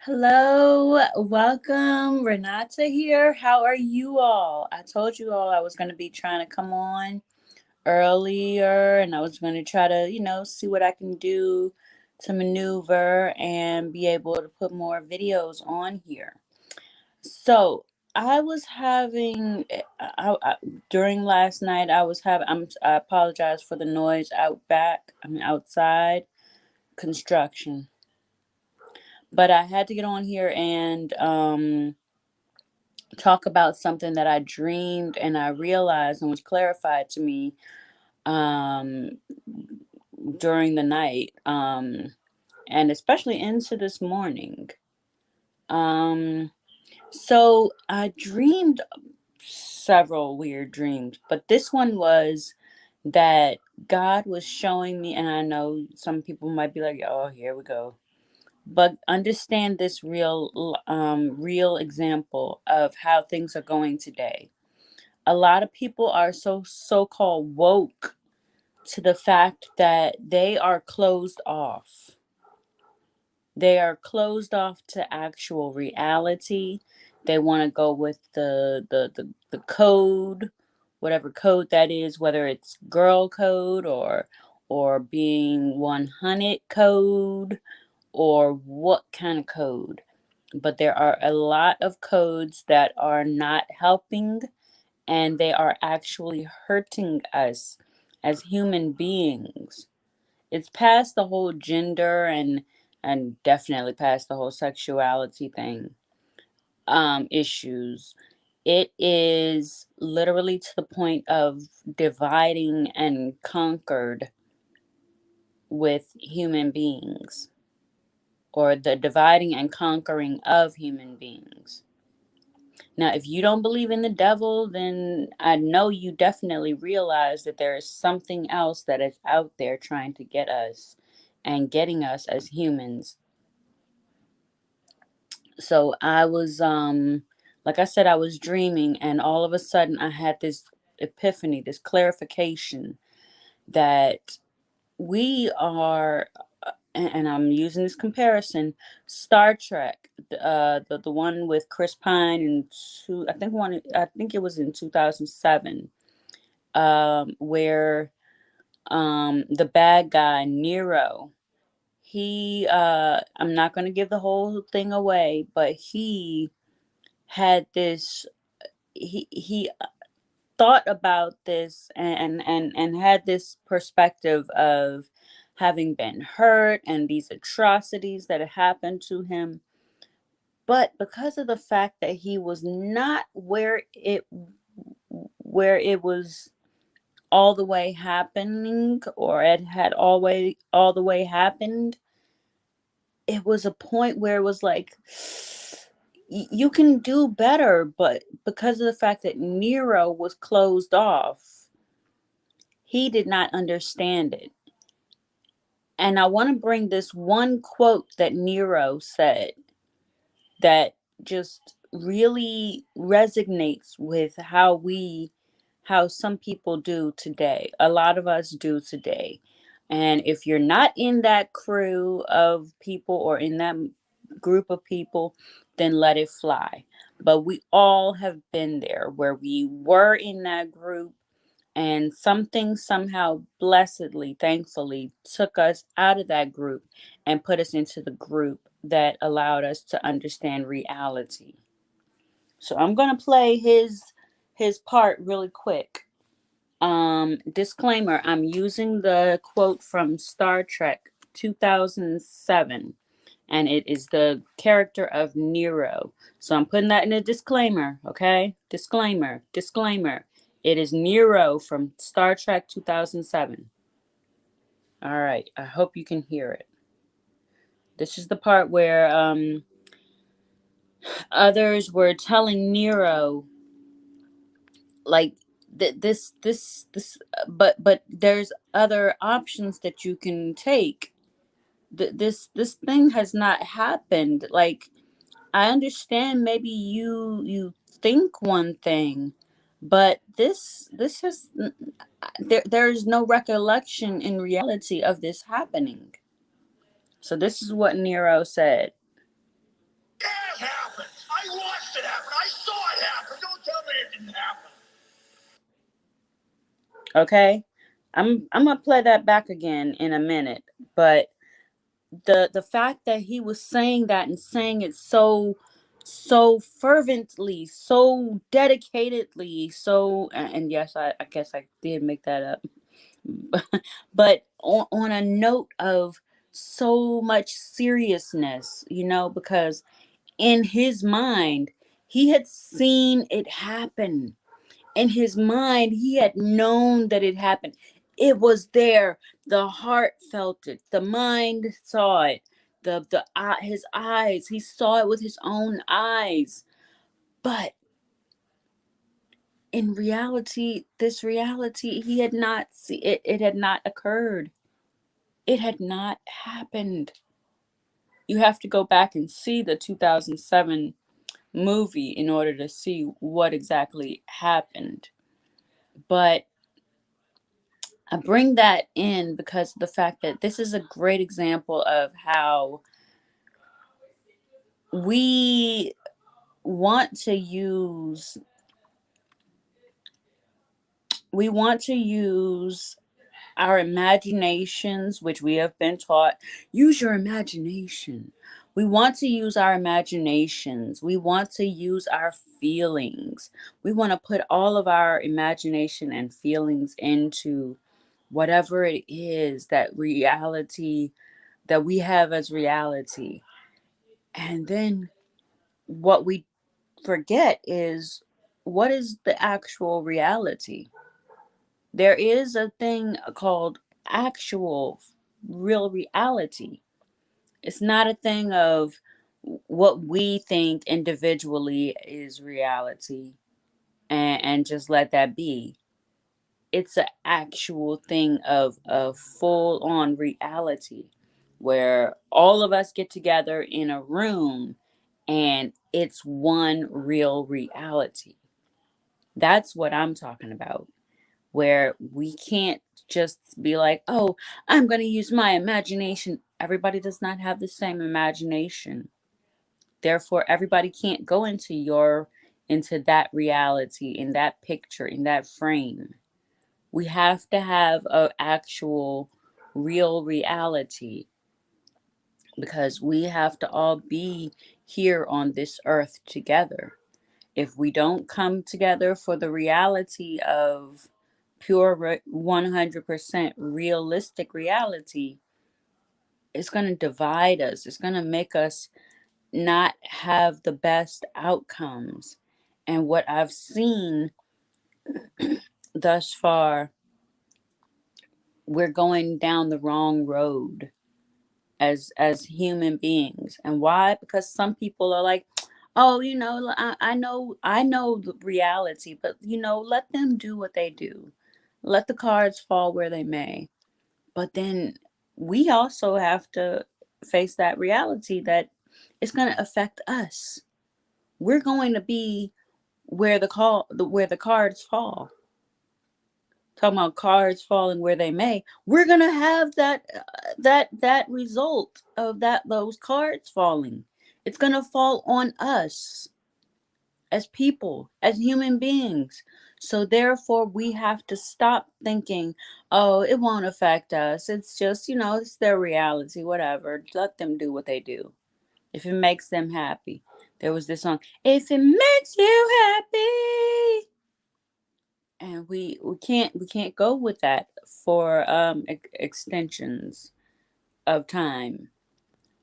Hello, welcome. Renata here. How are you all? I told you all I was going to be trying to come on earlier and I was going to try to, see what I can do to maneuver and be able to put more videos on here. So, I was having during last night I was having I apologize for the noise outside construction. But I had to get on here and talk about something that I dreamed and I realized and was clarified to me um, during the night, and especially into this morning. Um, so I dreamed several weird dreams, but this one was that God was showing me, and I know some people might be like, "Oh, here we go." But understand this real example of how things are going today. A lot of people are so-called woke to the fact that they are closed off. They are closed off to actual reality. They want to go with the code, whatever code that is, whether it's girl code or being 100 code or what kind of code. But there are a lot of codes that are not helping and they are actually hurting us as human beings. It's past the whole gender and definitely past the whole sexuality thing issues. It is literally to the point of dividing and conquered with human beings, or the dividing and conquering of human beings. Now, if you don't believe in the devil, then I know you definitely realize that there is something else that is out there trying to get us and getting us as humans. So I was like I said, I was dreaming and all of a sudden I had this epiphany, this clarification that we are and I'm using this comparison, Star Trek, the one with Chris Pine and I think it was in 2007, where the bad guy Nero, he I'm not going to give the whole thing away, but he had this he thought about this and had this perspective of having been hurt and these atrocities that had happened to him, but because of the fact that he was not where it was all the way happening, or it had always all the way happened, it was a point where it was like, you can do better, but because of the fact that Nero was closed off, he did not understand it. And I want to bring this one quote that Nero said that just really resonates with how some people do today. A lot of us do today. And if you're not in that crew of people or in that group of people, then let it fly. But we all have been there where we were in that group and something somehow blessedly, thankfully, took us out of that group and put us into the group that allowed us to understand reality. So I'm gonna play his part really quick. Disclaimer, I'm using the quote from Star Trek 2007, and it is the character of Nero. So I'm putting that in a disclaimer, okay? Disclaimer. It is Nero from Star Trek 2007. All right, I hope you can hear it. This is the part where others were telling Nero, like, this but there's other options that you can take. This thing has not happened. Like, I understand maybe you think one thing, but this is there's no recollection in reality of this happening. So this is what Nero said. Okay? I'm gonna play that back again in a minute, but the fact that he was saying that and saying it so fervently, so dedicatedly, so and yes, I guess I did make that up. But on a note of so much seriousness, because in his mind, he had seen it happen. In his mind, he had known that it happened. It was there. The heart felt it. The mind saw it. His eyes, he saw it with his own eyes. But in reality, this reality, he had not seen it. It had not occurred. It had not happened. You have to go back and see the 2007 movie in order to see what exactly happened. But I bring that in because of the fact that this is a great example of how we want to use we want to use our imaginations, which we have been taught, use your imagination. We want to use our imaginations. We want to use our feelings. We want to put all of our imagination and feelings into whatever it is that reality that we have as reality. And then what we forget is, what is the actual reality? There is a thing called actual real reality. It's not a thing of what we think individually is reality, and just let that be. It's an actual thing of a full on reality where all of us get together in a room and it's one real reality. That's what I'm talking about. Where we can't just be like, oh, I'm going to use my imagination. Everybody does not have the same imagination. Therefore, everybody can't go into that reality, in that picture, in that frame. We have to have an actual real reality, because we have to all be here on this earth together. If we don't come together for the reality of pure 100% realistic reality, it's going to divide us. It's going to make us not have the best outcomes. And what I've seen thus far, we're going down the wrong road as human beings. And why? Because some people are like, oh, I know the reality, but let them do what they do. Let the cards fall where they may. But then we also have to face that reality that it's going to affect us. We're going to be where the cards fall. Talking about cards falling where they may, we're gonna have that result of those cards falling. It's gonna fall on us as people, as human beings. So therefore, we have to stop thinking, oh, it won't affect us. It's just, it's their reality, whatever. Let them do what they do. If it makes them happy. There was this song, if it makes you happy. And we can't go with that for extensions of time.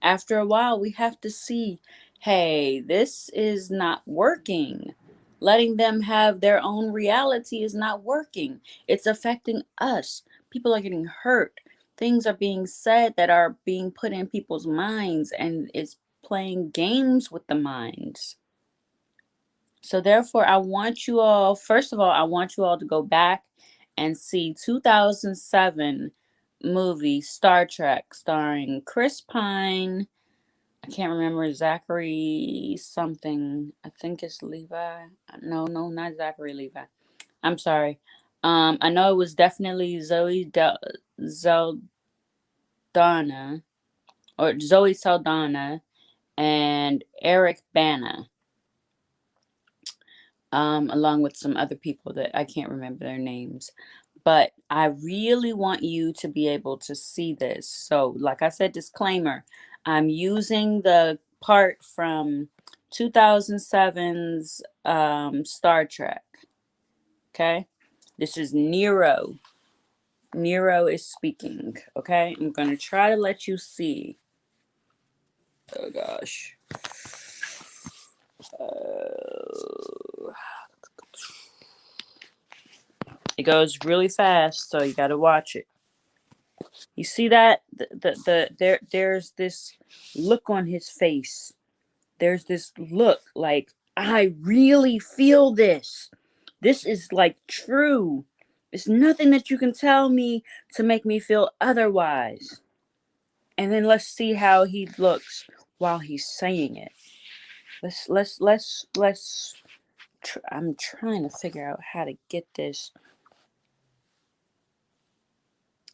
After a while, we have to see, hey, this is not working. Letting them have their own reality is not working. It's affecting us. People are getting hurt. Things are being said that are being put in people's minds, and it's playing games with the minds. So therefore, I want you all, first of all, I want you all to go back and see 2007 movie Star Trek starring Chris Pine. I can't remember, Zachary something. I think it's Levi. No, not Zachary Levi. I'm sorry. I know it was definitely Zeldana or Zoe Saldana and Eric Bana. Along with some other people that I can't remember their names. but I really want you to be able to see this. So, like I said, disclaimer, I'm using the part from 2007's Star Trek. Okay, this is Nero. Nero is speaking. Okay, I'm going to try to let you see. Oh gosh. It goes really fast, so you got to watch it. You see that there's this look on his face. There's this look like, I really feel this. This is like true. It's nothing that you can tell me to make me feel otherwise. And then let's see how he looks while he's saying it. I'm trying to figure out how to get this.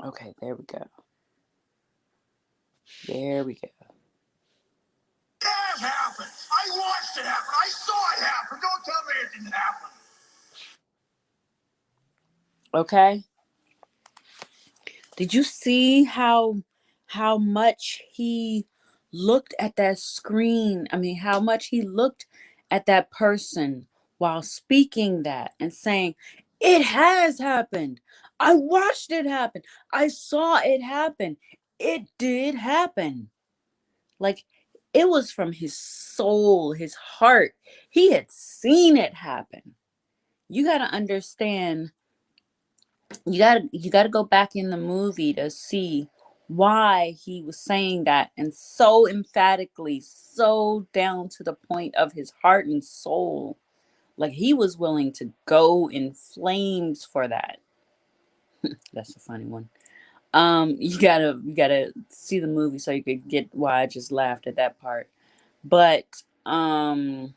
Okay, there we go. There we go. That happened. I watched it happen. I saw it happen. Don't tell me it didn't happen. Okay. Did you see how much he looked at that screen? I mean, how much he looked at that person while speaking that and saying, "It has happened. I watched it happen. I saw it happen. It did happen." Like, it was from his soul, his heart. He had seen it happen. You got to understand, you got to go back in the movie to see why he was saying that, and so emphatically, so down to the point of his heart and soul. Like, he was willing to go in flames for that. That's a funny one. You gotta see the movie so you could get why I just laughed at that part. But I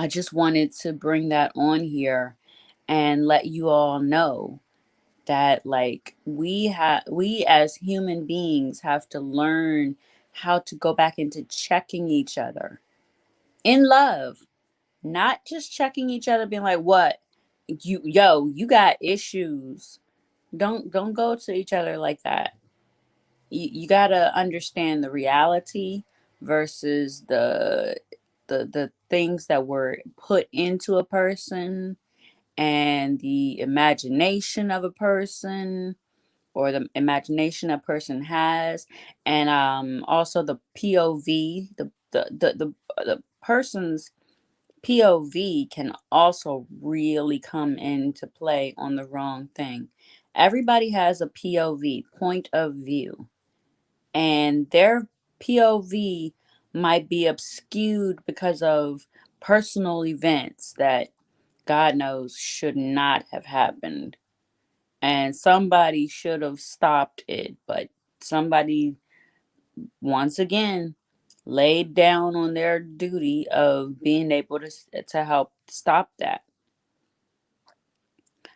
just wanted to bring that on here and let you all know that, like, we as human beings have to learn how to go back into checking each other in love, not just checking each other being like, what, you got issues. Don't go to each other like that. You got to understand the reality versus the things that were put into a person, and the imagination of a person, or the imagination a person has, and also the POV, the person's POV can also really come into play on the wrong thing. Everybody has a POV, point of view, and their POV might be obscured because of personal events that God knows should not have happened. And somebody should have stopped it, but somebody, once again, laid down on their duty of being able to help stop that.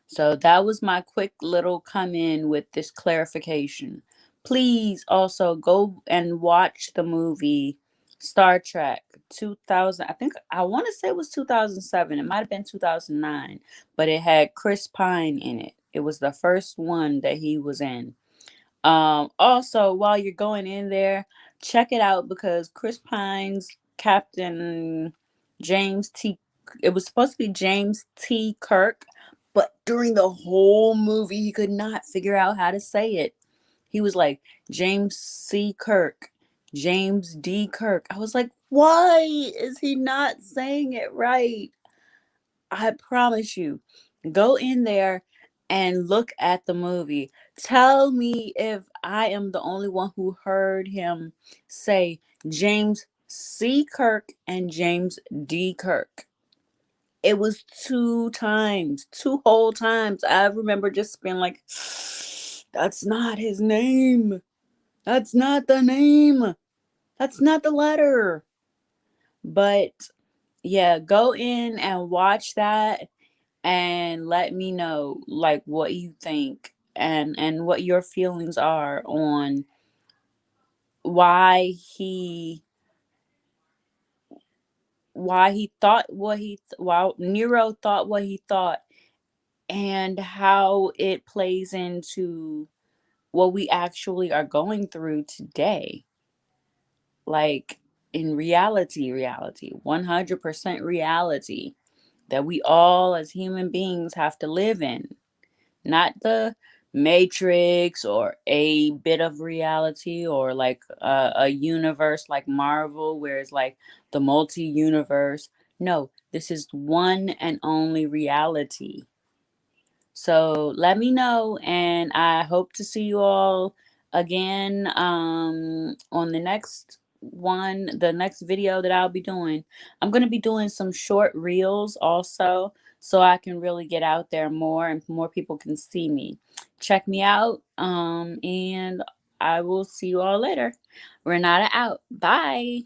So that was my quick little come in with this clarification. Please also go and watch the movie Star Trek 2000. I think I want to say it was 2007. It might have been 2009, but it had Chris Pine in it. It was the first one that he was in. Also, while you're going in there, check it out, because Chris Pine's Captain James T. It was supposed to be James T. Kirk, but during the whole movie, he could not figure out how to say it. He was like, James C. Kirk, James D. Kirk. I was like, why is he not saying it right? I promise you, go in there and look at the movie. Tell me if I am the only one who heard him say James C. Kirk and James D. Kirk. It was two times, two whole times. I remember just being like, that's not his name. That's not the name. That's not the letter. But yeah, go in and watch that and let me know, like, what you think, and what your feelings are on why he thought what he why Nero thought what he thought and how it plays into what we actually are going through today. Like in reality, 100% reality that we all as human beings have to live in, not the matrix or a bit of reality or like a universe like Marvel where it's like the multi-universe. No, this is one and only reality. So let me know, and I hope to see you all again on the next one, the next video that I'll be doing. I'm going to be doing some short reels also, so I can really get out there more and more people can see me. Check me out, and I will see you all later. Renata out. Bye.